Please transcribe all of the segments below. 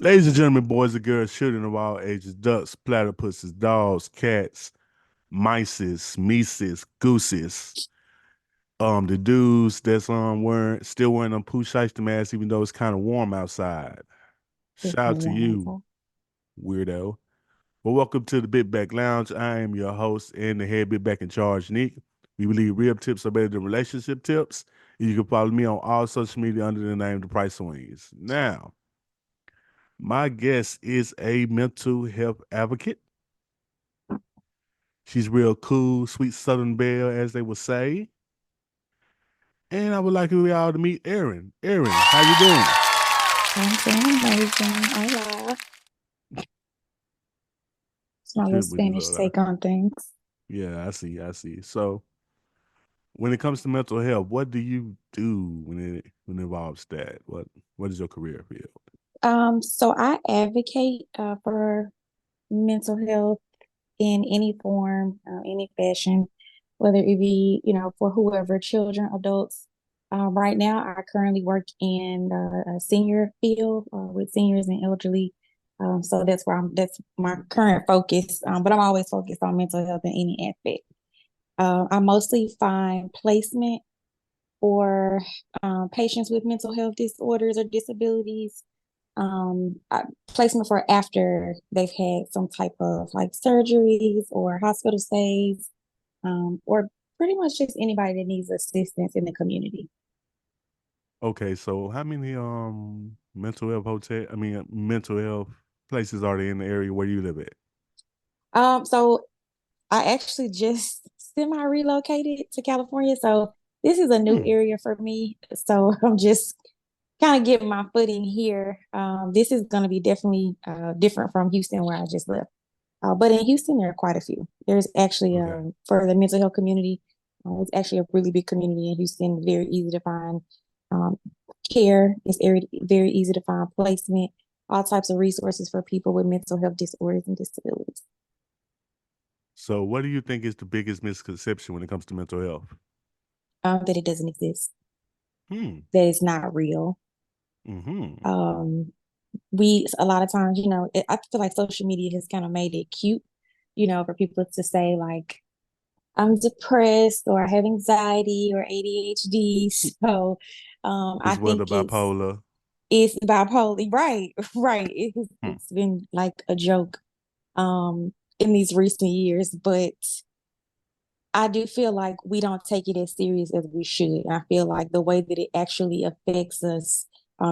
Ladies and gentlemen, boys and girls, children of all ages, ducks, platypuses, dogs, cats, mices, meeses, gooses. The dudes that's wearing still wearing them poo shiesty masks, even though it's kind of warm outside. Shout out Definitely to want you, myself. weirdo. Well, welcome to the Big Back Lounge. I am your host and the head Big Back in charge, Nick. We believe real tips are better than relationship tips. You can follow me on all social media under the name The Price of Wings. Now, my guest is a mental health advocate. She's real cool, sweet Southern belle, as they would say. And I would like you all to meet Arin. Arin, how you doing? I'm doing amazing. Hola. It's my little Good with you, Spanish Lola. take on things. Yeah, I see. So when it comes to mental health, what do you do when it involves that? What is your career field? So I advocate for mental health in any form, any fashion, whether it be, for whoever, children, adults. Right now, I currently work in the senior field with seniors and elderly. So that's my current focus. But I'm always focused on mental health in any aspect. I mostly find placement for patients with mental health disorders or disabilities. Placement for after they've had some type of like surgeries or hospital stays, or pretty much just anybody that needs assistance in the community. Okay, so how many mental health places are there in the area where you live at? So I actually just semi relocated to California, so this is a new Hmm. area for me. So I'm just kind of getting my footing here. This is going to be definitely different from Houston, where I just left. But in Houston, there are quite a few. There's actually, Okay. for the mental health community, it's actually a really big community in Houston. Very easy to find um, care. It's very easy to find placement. All types of resources for people with mental health disorders and disabilities. So what do you think is the biggest misconception when it comes to mental health? That it doesn't exist. Hmm. That it's not real. Mm-hmm. Um, we a lot of times, I feel like social media has kind of made it cute, for people to say like I'm depressed or I have anxiety or ADHD. So I As well think the bipolar. it's bipolar, right? Right. Hmm. It's been like a joke in these recent years, but I do feel like we don't take it as serious as we should. I feel like the way that it actually affects us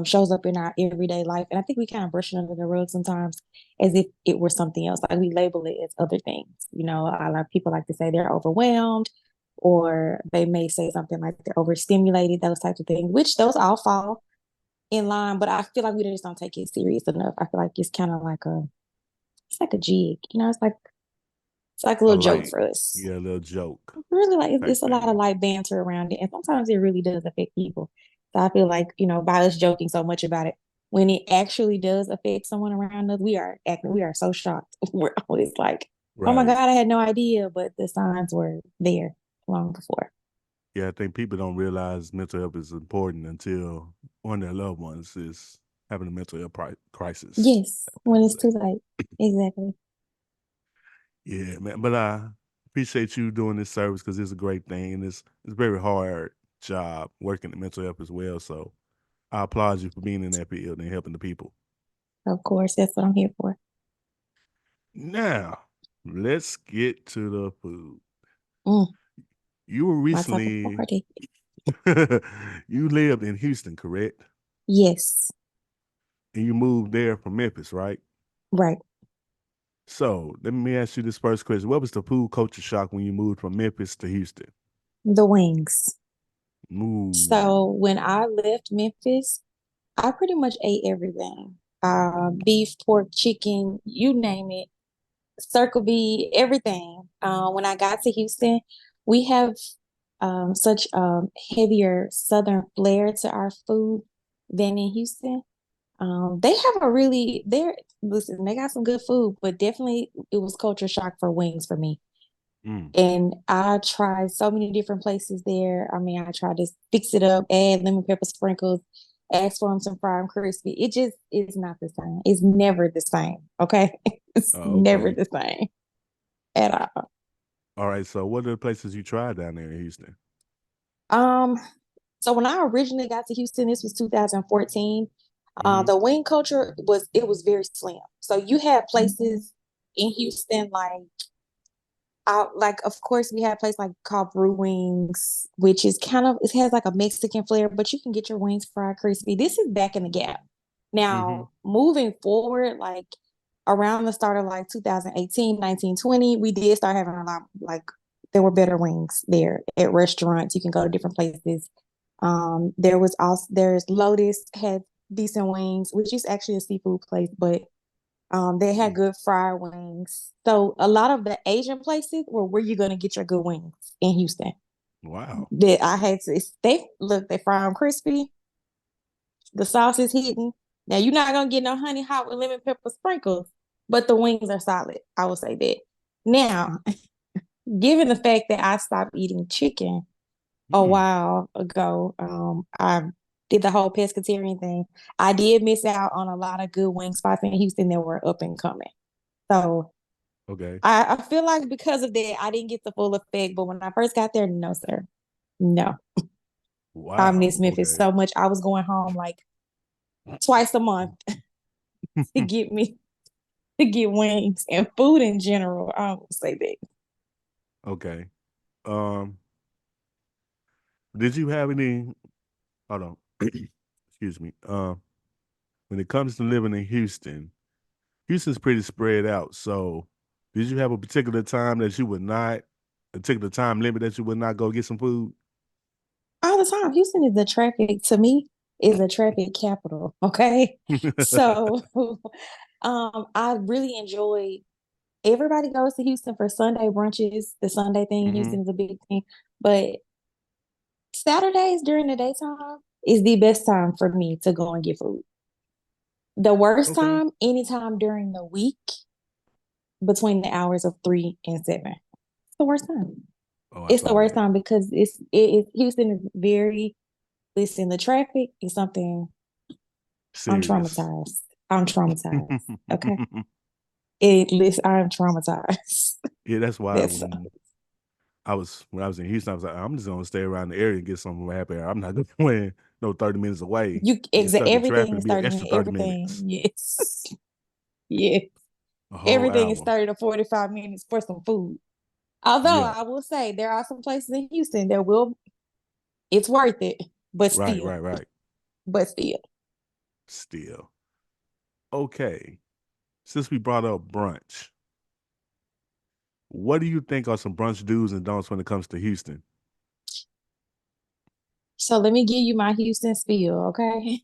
shows up in our everyday life. And I think we kind of brush it under the rug sometimes as if it were something else. Like we label it as other things. A lot of people like to say they're overwhelmed, or they may say something like they're overstimulated, those types of things, which those all fall in line. But I feel like we just don't take it serious enough. I feel like it's kind of like it's like a jig. It's like a A little joke light, for us. yeah, a little joke Really, like type it's a lot of thing. light banter around it, and sometimes it really does affect people. So I feel like, by us joking so much about it, when it actually does affect someone around us, we are so shocked. We're always like, oh my Right. God, I had no idea, but the signs were there long before. Yeah, I think people don't realize mental health is important until one of their loved ones is having a mental health crisis. Yes, I when would it's too say. late. Exactly. Yeah, man. But I appreciate you doing this service because it's a great thing and it's a very hard job working in mental health as well. So I applaud you for being in that field and helping the people. Of course, that's what I'm here for. Now, let's get to the food. Mm, You were my type of recently party. you lived in Houston, correct? Yes, And you moved there from Memphis, right? right. So let me ask you this first question. What was the food culture shock when you moved from Memphis to Houston? The wings. Ooh, So when I left Memphis, I pretty much ate everything. Beef, pork, chicken, you name it. Circle B, everything. When I got to Houston, we have such heavier southern flair to our food than in Houston. They have a really they're listen, they got some good food, but definitely it was culture shock for wings for me. mm. And I tried so many different places there. I mean, I tried to fix it up, add lemon pepper sprinkles. ask for them some fried and crispy. It just is not the same. It's never the same. Okay. It's Oh, never okay. the same at all. All right. So, what are the places you tried down there in Houston? Um, so when I originally got to Houston, this was 2014. Mm-hmm. The wing culture was very slim. So you had places in Houston like of course we had a place like called Brew Wings, which is kind of it has like a Mexican flair, but you can get your wings fried crispy. This is back in the gap. Mm-hmm. Now, moving forward, like around the start of like 2018, 19, 20, we did start having a lot like there were better wings there at restaurants. You can go to different places. There's Lotus had decent wings, which is actually a seafood place, but they had good fried wings. So a lot of the Asian places were where you're gonna get your good wings in Houston. Wow. That I had to they fry them crispy, the sauce is hidden. Now you're not gonna get no honey hot with lemon pepper sprinkles, but the wings are solid. I will say that. Now, given the fact that I stopped eating chicken a Mm. while ago, I did the whole pescatarian thing. I did miss out on a lot of good wing spots in Houston that were up and coming. So Okay. I feel like because of that, I didn't get the full effect. But when I first got there, no, sir. No. I Wow. miss Memphis Okay. so much. I was going home like twice a month to get me to get wings and food in general. I will say that. Okay. Um, did you have any? Hold on. Excuse me. When it comes to living in Houston, Houston's pretty spread out. So, did you have a particular time that you would not, a particular time limit that you would not go get some food? All the time. Houston is the traffic to me is a traffic capital. Okay. So I really enjoy everybody goes to Houston for Sunday brunches. The Sunday thing in Hmm. Houston is a big thing. But Saturdays during the daytime is the best time for me to go and get food. The worst Okay. time, anytime during the week between the hours of 3 and 7. It's the worst time. Oh, I It's the saw worst that. time because Houston is very listen, the traffic is something I'm Serious. traumatized. I'm traumatized. Okay. I'm traumatized. Yeah, that's why That's when I was in Houston, I was like, I'm just gonna stay around the area and get some happy hour. I'm not going no 30 minutes away you and get stuck in traffic everything to is be an 30 extra minutes. 30 Everything, minutes. yes. Yes. A whole Everything is hour. 30 to 45 minutes for some food. Although Yeah. I will say there are some places in Houston that will it's worth it, but Right, still, right, right. but still. Still. Okay. Since we brought up brunch, what do you think are some brunch do's and don'ts when it comes to Houston? So let me give you my Houston spiel, okay?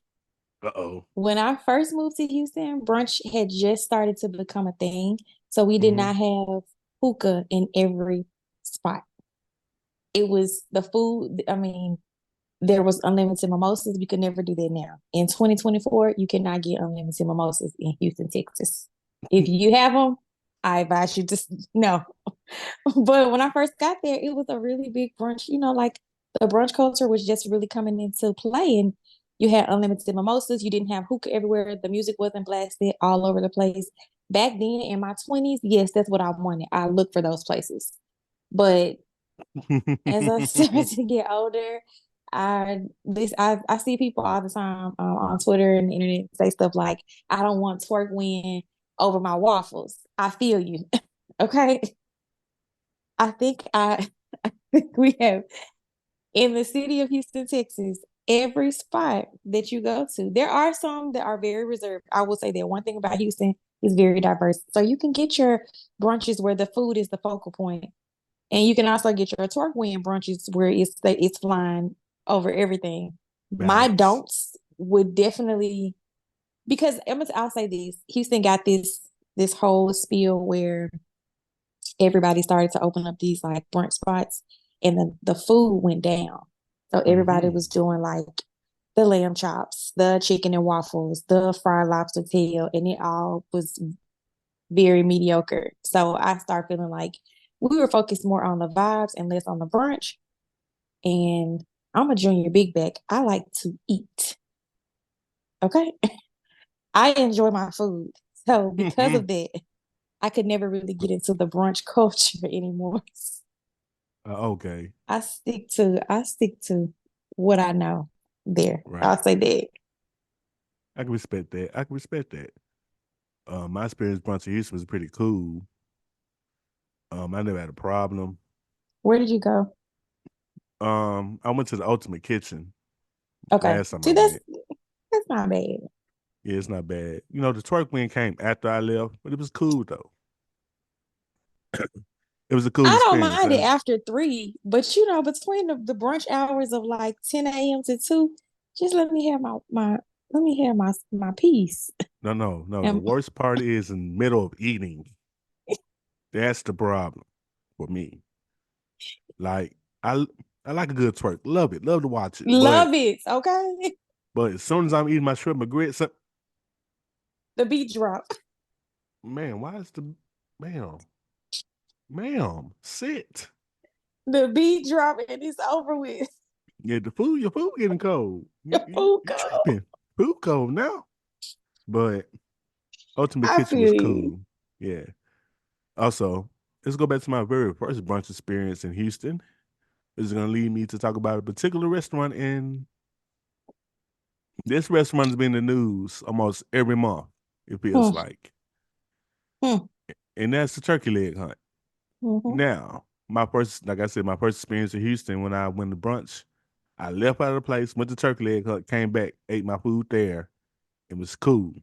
Uh-oh. When I first moved to Houston, brunch had just started to become a thing. So we did Mm-hmm. not have hookah in every spot. It was the food. I mean, there was unlimited mimosas. We could never do that now. In 2024, you cannot get unlimited mimosas in Houston, Texas. If you have them, I advise you to no. But when I first got there, it was a really big brunch. Like the brunch culture was just really coming into play, and you had unlimited mimosas. You didn't have hookah everywhere. The music wasn't blasted all over the place. Back then, in my 20s, yes, that's what I wanted. I looked for those places. But as I started to get older, I see people all the time on Twitter and the internet say stuff like, "I don't want twerk win over my waffles." I feel you. Okay, I think I, I think we have in the city of Houston, Texas, every spot that you go to. There are some that are very reserved. I will say that one thing about Houston is very diverse. So you can get your brunches where the food is the focal point, and you can also get your twerk wing brunches where it's flying over everything. My Balance. don'ts would definitely because I'll say this: Houston got this whole spiel where everybody started to open up these like brunch spots, and the food went down. So everybody Mm-hmm. was doing like the lamb chops, the chicken and waffles, the fried lobster tail, and it all was very mediocre. So I started feeling like we were focused more on the vibes and less on the brunch. And I'm a junior big back. I like to eat. Okay. I enjoy my food. So because of that, I could never really get into the brunch culture anymore. Okay, I stick to what I know there. right. I'll say that. I can respect that. I can respect that. My experience brunch in Houston was pretty cool. I never had a problem. Where did you go? I went to the Ultimate Kitchen Okay. last time I See, that's went. that's not bad. Yeah, it's not bad. You know, the twerk wing came after I left, but it was cool though. It was a cool I don't experience. mind it after 3, but between the brunch hours of like 10 a.m. to 2, just let me have my peace. No. The And worst part is in the middle of eating. That's the problem for me. Like I like a good twerk. Love it. Love to watch it. But love it, okay? as soon as I'm eating my shrimp and grits, The beat drop. man, why is the ma'am, ma'am, sit. The beat drop and it's over with. Yeah, your food getting cold. You, Your you food you cold. tripping. Food cold now. But Ultimate I Kitchen feel was you. cool. Yeah. Also, let's go back to my very first brunch experience in Houston. This is gonna lead me to talk about a particular restaurant, and this restaurant has been in the news almost every month, it feels Hmm, like. hmm, And that's the turkey leg hunt. mhm. Now, like I said, my first experience in Houston when I went to brunch, I left out of the place, went to turkey leg hunt, came back, ate my food there. It was cool.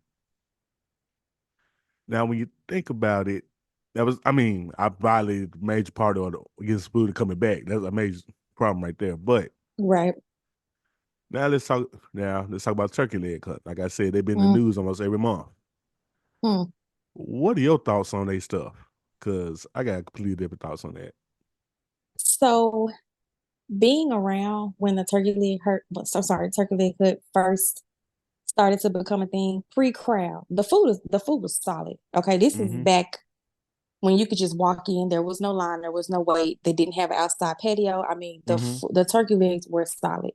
Now, when you think about it, I violated a major part of the against food coming back. That's a major problem right there. But Right. now let's talk about turkey leg hunt. Like I said, they've been in the Hmm, news almost every month. hmm. What are your thoughts on their stuff? Because I got completely different thoughts on that. So being around when the turkey leg hood first started to become a thing pre-crowd. The food was solid. Okay, this is Mm-hmm. back when you could just walk in. There was no line. There was no wait. They didn't have an outside patio. I mean, Mm-hmm. the turkey legs were solid,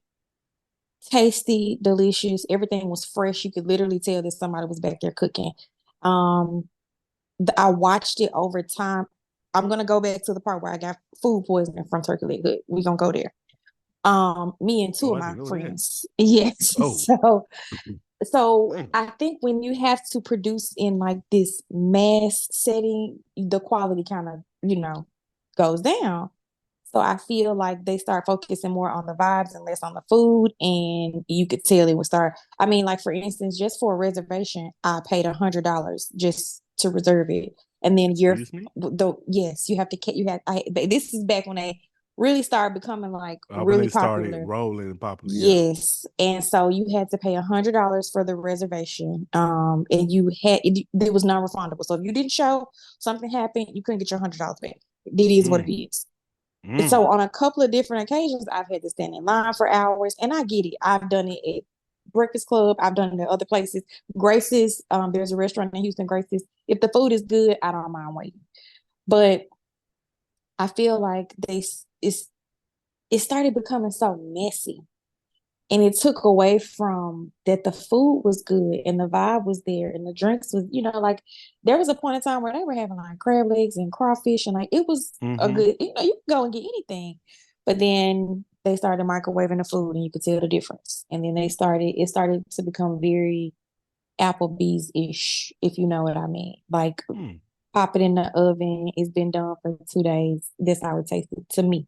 tasty, delicious. Everything was fresh. You could literally tell that somebody was back there cooking. Um, I watched it over time. I'm gonna go back to the part where I got food poisoning from turkey leg hood. We're gonna go there. Me and two Oh, of I my didn't know that. friends. Yes. Oh, So man. I think when you have to produce in like this mass setting, the quality kind of, goes down. So I feel like they start focusing more on the vibes and less on the food. And you could tell it would start. I mean, like for instance, just for a reservation, I paid $100 just to reserve it. And then Excuse me? yes, you have to, this is back when they really started becoming like When really they started popular. rolling and popular, yeah. Yes. And so you had to pay $100 for the reservation. And it was non-refundable. So if you didn't show, something happened, you couldn't get your $100 back. It is what Mm, it is. mm. So on a couple of different occasions, I've had to stand in line for hours, and I get it. I've done it at Breakfast Club. I've done it at other places. Grace's, there's a restaurant in Houston, Grace's. If the food is good, I don't mind waiting. But I feel like it started becoming so messy, and it took away from that the food was good and the vibe was there and the drinks was, like there was a point in time where they were having like crab legs and crawfish and like it was a Mm-hmm. good, you could go and get anything. But then they started microwaving the food and you could tell the difference. And then it started to become very Applebee's ish, if you know what I mean. Like Mm. pop it in the oven, it's been done for 2 days. That's how it tasted to me.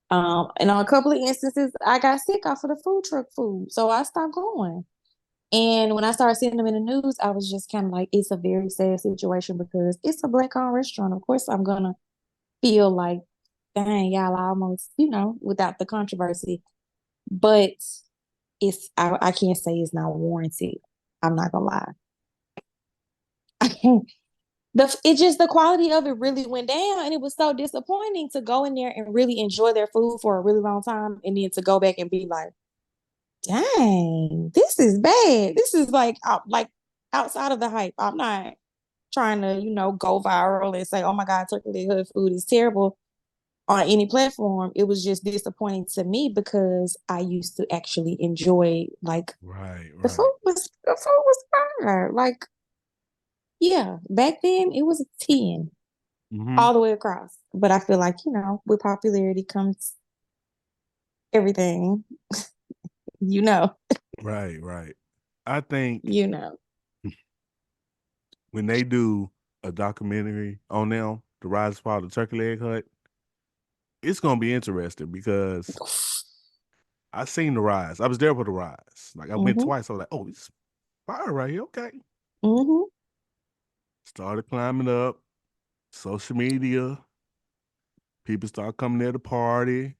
And on a couple of instances, I got sick off of the food truck food. So I stopped going. And when I started seeing them in the news, I was just kind of like, it's a very sad situation because it's a black owned restaurant. Of course, I'm going to feel like, dang, y'all almost, without the controversy. But I can't say it's not warranted. I'm not going to lie. I can't. It just the quality of it really went down, and it was so disappointing to go in there and really enjoy their food for a really long time, and then to go back and be like, "Dang, this is bad. This is like outside of the hype." I'm not trying to go viral and say, "Oh my God, turkey leg hood food is terrible." on any platform, it was just disappointing to me because I used to actually enjoy like Right, the right. food was fire. Like, yeah, back then it was a 10 Hmm. all the way across. But I feel like, with popularity comes everything, you know, Right, right. I think you know. when they do a documentary on them, the rise and fall of the turkey leg hut, it's gonna be interesting because I seen the rise. I was there for the rise. Like I went Mm-hmm. twice. I was like, oh, it's fire right here. Okay. Mm-hmm. Started climbing up. Social media. People start coming there to party.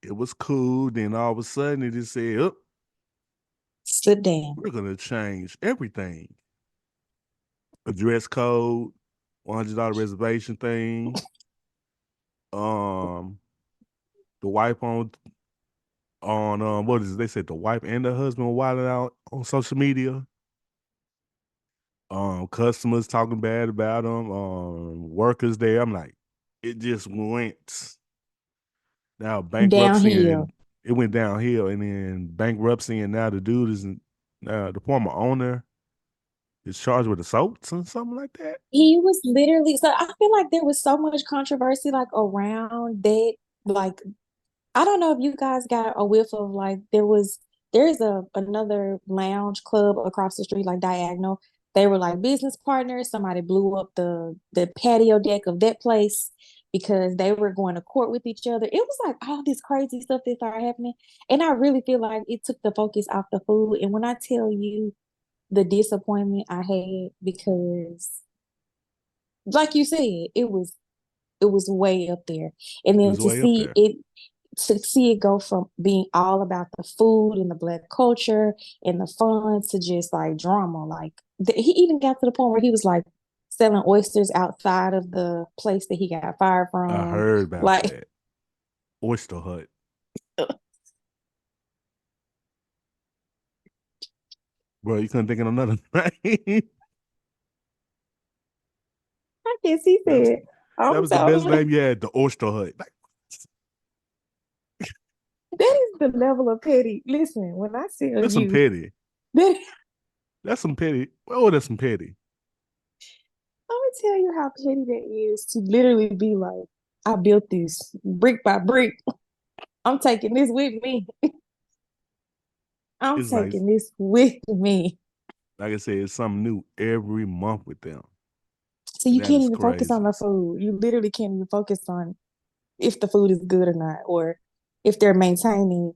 It was cool. Then all of a sudden it just said, oh, Slip down. we're gonna change everything. A dress code, $100 reservation thing. Um, the wife on what is it? They said the wife and the husband were wilding out on social media. Customers talking bad about them. Workers there. I'm like, it just went now bankruptcy Downhill. and it went downhill and then bankruptcy and now the dude is the former owner is charged with assaults and something like that. He was literally, so I feel like there was so much controversy like around that. Like, I don't know if you guys got a whiff of like there's another lounge club across the street, like diagonal. They were like business partners. Somebody blew up the patio deck of that place because they were going to court with each other. It was like all this crazy stuff that started happening. And I really feel like it took the focus off the food. And when I tell you the disappointment I had, because like you said, it was way up there. And It then was way up there. to see it go from being all about the food and the black culture and the fun to just like drama. Like he even got to the point where he was like selling oysters outside of the place that he got fired I from. heard about Like, that. Oyster Hut. Bro, you couldn't think of another name. I guess he that was said, that I'm was the best totally, name you had, the Oyster Hut. Like, that is the level of petty. Listen, when I tell that's some you petty. that, That's some petty. Oh, that's some petty. I'm gonna tell you how petty that is to literally be like, I built this brick by brick. I'm taking this with me. I'm It's like taking this with me. like I said, it's something new every month with them. So And you that can't is even focus on crazy. the food. You literally can't even focus on if the food is good or not, or if they're maintaining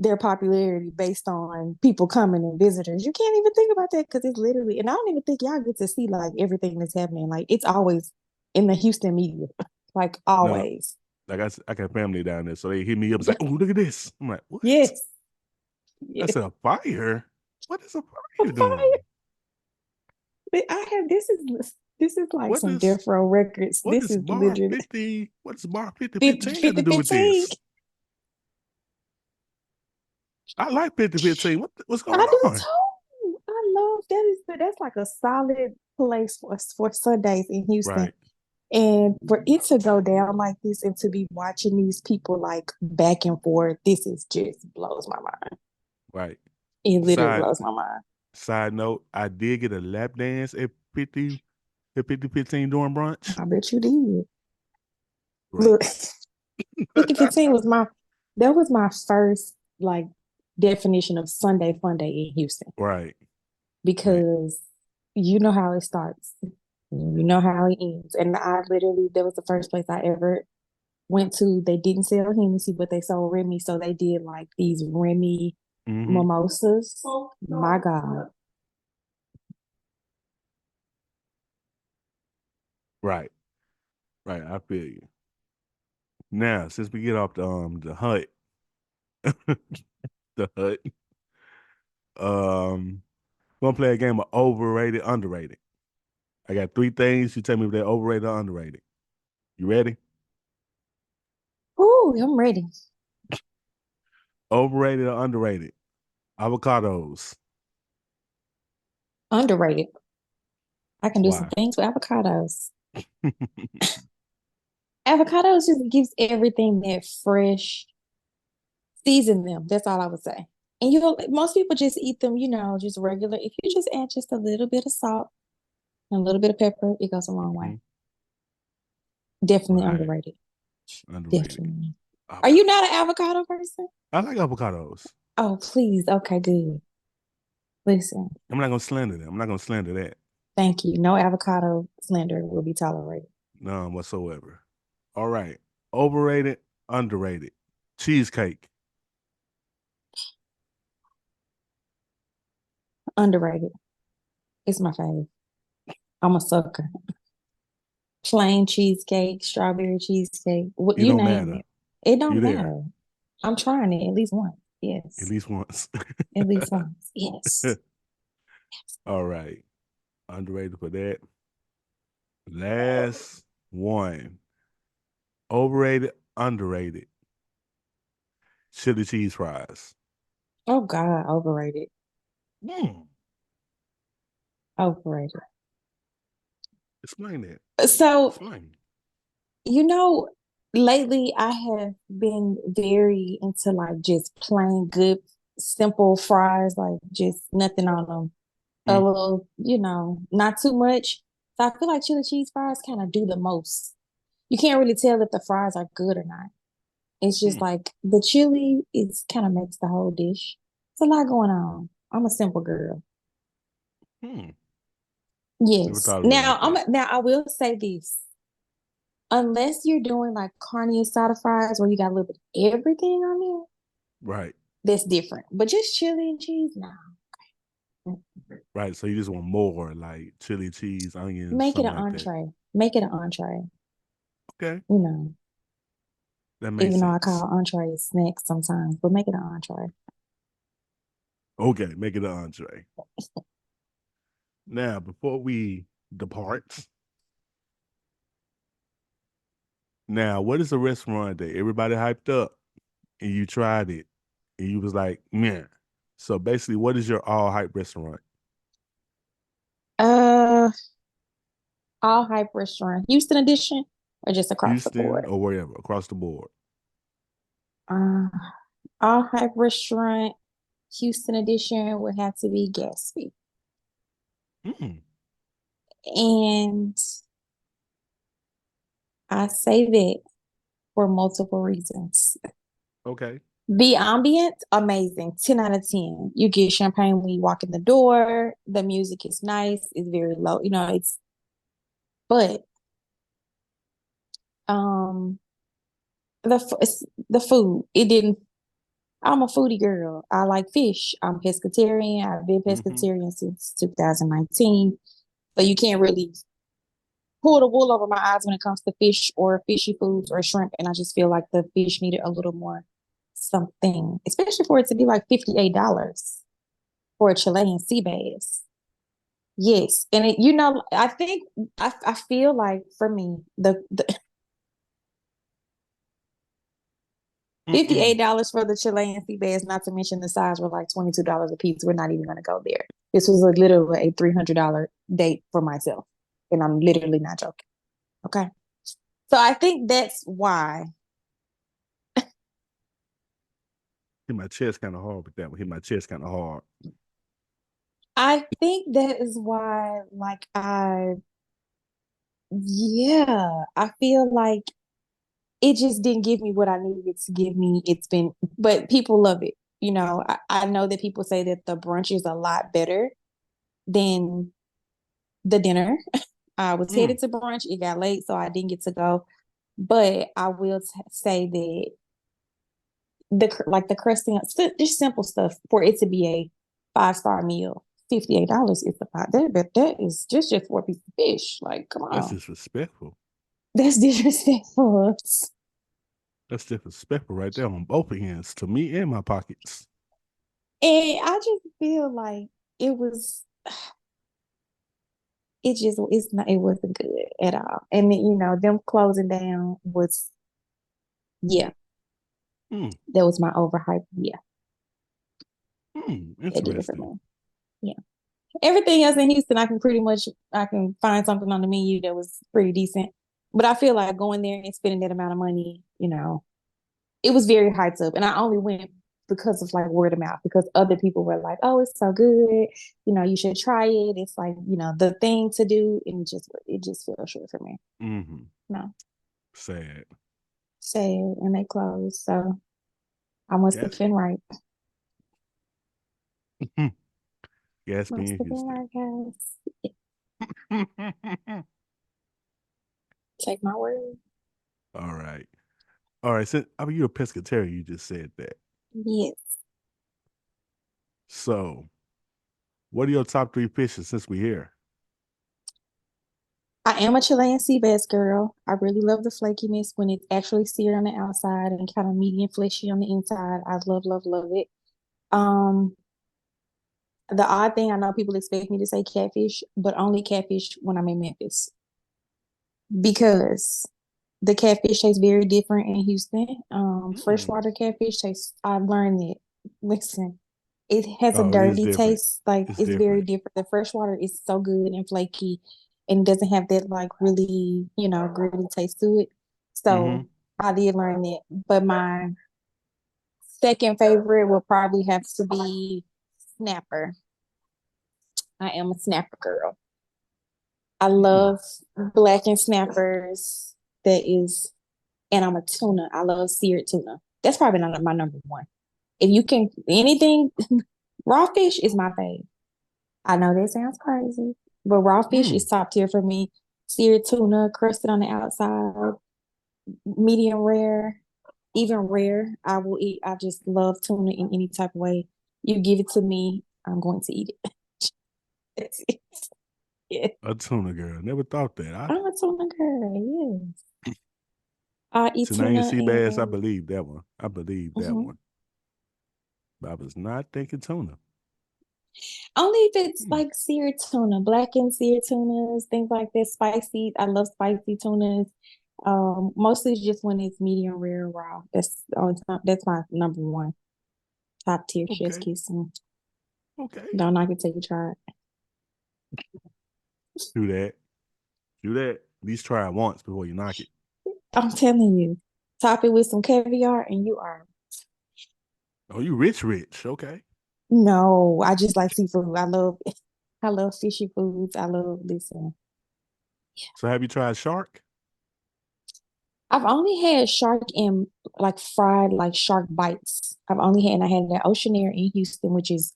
their popularity based on people coming and visitors. You can't even think about that because it's literally, and I don't even think y'all get to see like everything that's happening. Like it's always in the Houston media, like No, always. like I got family down there, so they hit me up and say, "Oh, look at this." I'm like, "What?" Yes, I yes. said, "A fire? What is a A fire fire. doing? But I have this is like What some is death row records. what This is is bar literally 50? What does bar 50 got to 50 do with 15. this? I like 50-15. What's I going do on? too. I love that's like a solid place for Sundays in Houston. Right, And for it to go down like this and to be watching these people like back and forth, this is just blows my mind. right. It literally Side blows my mind. side note, I did get a lap dance at 50-15 during brunch. I bet you did. Look, Great. 5015 was my first like definition of Sunday fun day in Houston Right, right. because you know how it starts. You know how it ends. And I literally, that was the first place I ever went to. They didn't sell Hennessy, but they sold Remy. So they did like these Remy Hmm. mimosas. My God. Right, right. I feel you. Now, since we get off the hut, the hut, gonna play a game of overrated, underrated. I got three things. You tell me if they're overrated or underrated. You ready? Ooh, I'm ready. Overrated or underrated? Avocados. Underrated. I can do some Why? things with avocados. Avocados just gives everything that fresh, season them. That's all I would say. And most people just eat them, just regular. If you just add just a little bit of salt and a little bit of pepper, it goes a long way. Mhm. Definitely Right. underrated. Underrated. Definitely. Are you Avocado. not an avocado person? I like avocados. Oh, please. Okay, good. Listen, I'm not gonna slander them. I'm not gonna slander that. thank you. No avocado slander will be tolerated. None whatsoever. All right. Overrated, underrated. Cheesecake. Underrated. It's my fave. I'm a sucker. Plain cheesecake, strawberry cheesecake, what It you don't name matter. it. It You don't there matter. I'm trying it at least once. at Yes. least once. At least once. Yes. All right. Underrated for that. Last one. Overrated, underrated. Chili cheese fries. Oh God, overrated. Mm. Overrated. Explain that. So, Explain. you know, lately I have been very into like just plain good, simple fries, like just nothing on them. A Mm. little, not too much. So I feel like chili cheese fries kind of do the most. You can't really tell if the fries are good or not. It's just Mm. like the chili is kind of makes the whole dish. It's a lot going on. I'm a simple girl. Mm. Never Yes. thought of it Now like that. I will say this. Unless you're doing like carne asada fries where you got a little bit of everything on there, Right. that's different. But just chili and cheese, no. Right. So you just want more like chili, cheese, onions, Make it something an like that. entree. Make it an entree. Okay. You know, That makes even though I sense. call entrees snacks sometimes, but make it an entree. Okay. Make it an entree. Now, before we depart, now, what is a restaurant that everybody hyped up and you tried it and you was like, man. So basically, what is your all hype restaurant? Uh, all hype restaurant, Houston edition, or just across the Houston board. or wherever across the board? Uh, all hype restaurant, Houston edition would have to be Gatsby, Mm, and I say that for multiple reasons. okay. The ambience, amazing. 10 out of 10. You get champagne when you walk in the door. The music is nice. It's very low. But um the food, it didn't. I'm a foodie girl. I like fish. I'm pescatarian. I've been Hmm. pescatarian since 2019. So you can't really pull the wool over my eyes when it comes to fish or fishy foods or shrimp. And I just feel like the fish needed a little more something, especially for it to be like $58 for a Chilean sea bass. Yes, and I think I feel like for me the Mm-mm. $58 for the Chilean sea bass, not to mention the size were like $22 a piece. We're not even going to go there. This was literally a $300 date for myself, and I'm literally not joking. Okay, so I think that's why. Hit my chest kind of hard with that one. Hit my chest kind of hard. I think that is why, like yeah, I feel like it just didn't give me what I needed it to give me. But people love it. I know that people say that the brunch is a lot better than the dinner. I was Mm. headed to brunch. It got late, so I didn't get to go. But I will say that the crusting, just simple stuff for it to be a 5-star meal. $58 is about that, but that is just for a piece of fish. Like, come That's on, disrespectful. that's disrespectful. That's disrespectful right there on both ends to me and my pockets. And I just feel like it was, it wasn't good at all. And then, them closing down was, yeah, Mm. that was my overhype. Yeah, Mm. that did it for Interesting. me. Yeah. Everything else in Houston, I can find something on the menu that was pretty decent. But I feel like going there and spending that amount of money, it was very hyped up. And I only went because of like word of mouth, because other people were like, oh, it's so good. You should try it. It's like, the thing to do. And it just fell short for me. Mm-hmm. No, Sad. sad. And they closed. So I must have Yes. been right. Yes, Must being have been Houston. right, guys. Take my word. All right. All right. Since I mean you're a pescatarian, you just said that. Yes. So what are your top three fishes since we're here? I am a Chilean sea bass girl. I really love the flakiness when it's actually seared on the outside and kind of medium fleshy on the inside. I love, love, love it. Um, the odd thing, I know people expect me to say catfish, but only catfish when I'm in Memphis because the catfish tastes very different in Houston. Mm. Freshwater catfish tastes, I've learned it. Listen, it has a Oh, it is dirty different. taste. Like It's it's very different. different. The freshwater is so good and flaky and doesn't have that like really, gritty taste to it. Mm-hmm. So I did learn that. But my second favorite will probably have to be snapper. I am a snapper girl. I Mm. love blackened snappers. That is, and I'm a tuna. I love seared tuna. That's probably not my number one. If you can, anything, raw fish is my fave. I know that sounds crazy, but raw fish is Mm. top tier for me. Seared tuna, crusted on the outside, medium rare, even rare. I will eat. I just love tuna in any type of way. You give it to me, I'm going to eat it. That's it. Yeah. A tuna girl. Never thought that. I'm a tuna girl. Yes. I eat Chilean tuna sea bass, I and believe that one. I believe that mhm. one. But I was not thinking tuna. Only if it's Mm. like seared tuna, blackened seared tunas, things like that. Spicy. I love spicy tunas. Mostly just when it's medium rare raw. That's my number one top tier chef's Okay. kiss. And Okay. don't knock it till you try it. Do that. Do that. At least try it once before you knock it. I'm telling you, top it with some caviar, and you are. Oh, you rich, rich. Okay. No, I just like seafood. I love fishy foods. I love listen. So have you tried shark? I've only had shark in like fried like shark bites. I had that Ocean Air in Houston, which is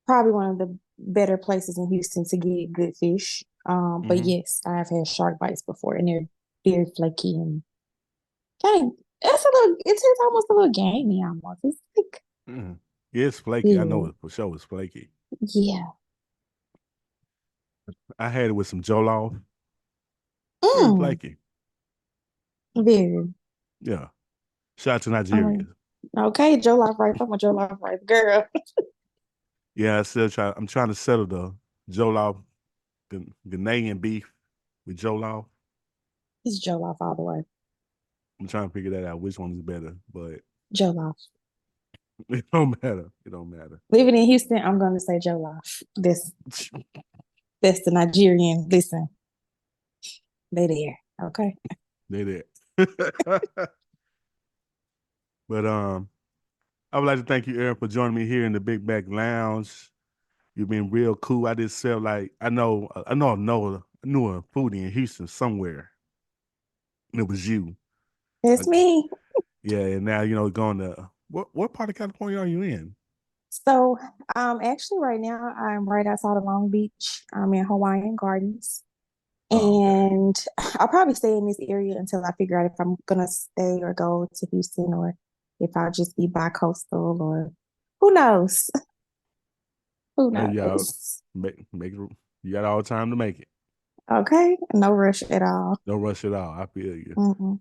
probably one of the better places in Houston to get good fish. But Mm-hmm. yes, I have had shark bites before, and they're very flaky and kind of. It's almost a little gamey almost. It's like, Mm-hmm. Yeah, it's flaky. I know yeah, it for sure. It's flaky. yeah. I had it with some jollof. Very Mm, flaky. very. Yeah. Shout out to Um, Nigeria. okay, Jollof rice. I'm a Jollof rice girl. Yeah, I still try. I'm trying to settle the jollof, Ghanaian beef with jollof. It's Jollof all the way. I'm trying to figure that out. Which one is better? But Jollof. it don't matter. It don't matter. Living in Houston, I'm going to say Jollof. That's the Nigerian. Listen, they there. Okay. They did. But I would like to thank you, Aaron, for joining me here in the Big Back Lounge. You've been real cool. I just felt like I knew a foodie in Houston somewhere, and it was you. That's Like, me. yeah, and now going to what part of California are you in? So, actually, right now, I'm right outside of Long Beach. I'm in Hawaiian Gardens. Oh, okay. And I'll probably stay in this area until I figure out if I'm gonna stay or go to Houston or if I'll just be bi-coastal or who knows? Who Y'all knows? make you got all the time to make it. Okay, no rush at all. No rush at all. I feel you. Mm-mm.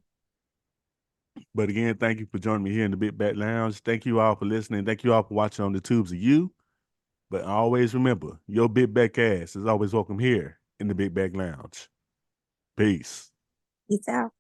But again, thank you for joining me here in the Big Back Lounge. Thank you all for listening. Thank you all for watching on the tubes of you. But always remember, your big back ass is always welcome here in the Big Back Lounge. Peace. Peace out.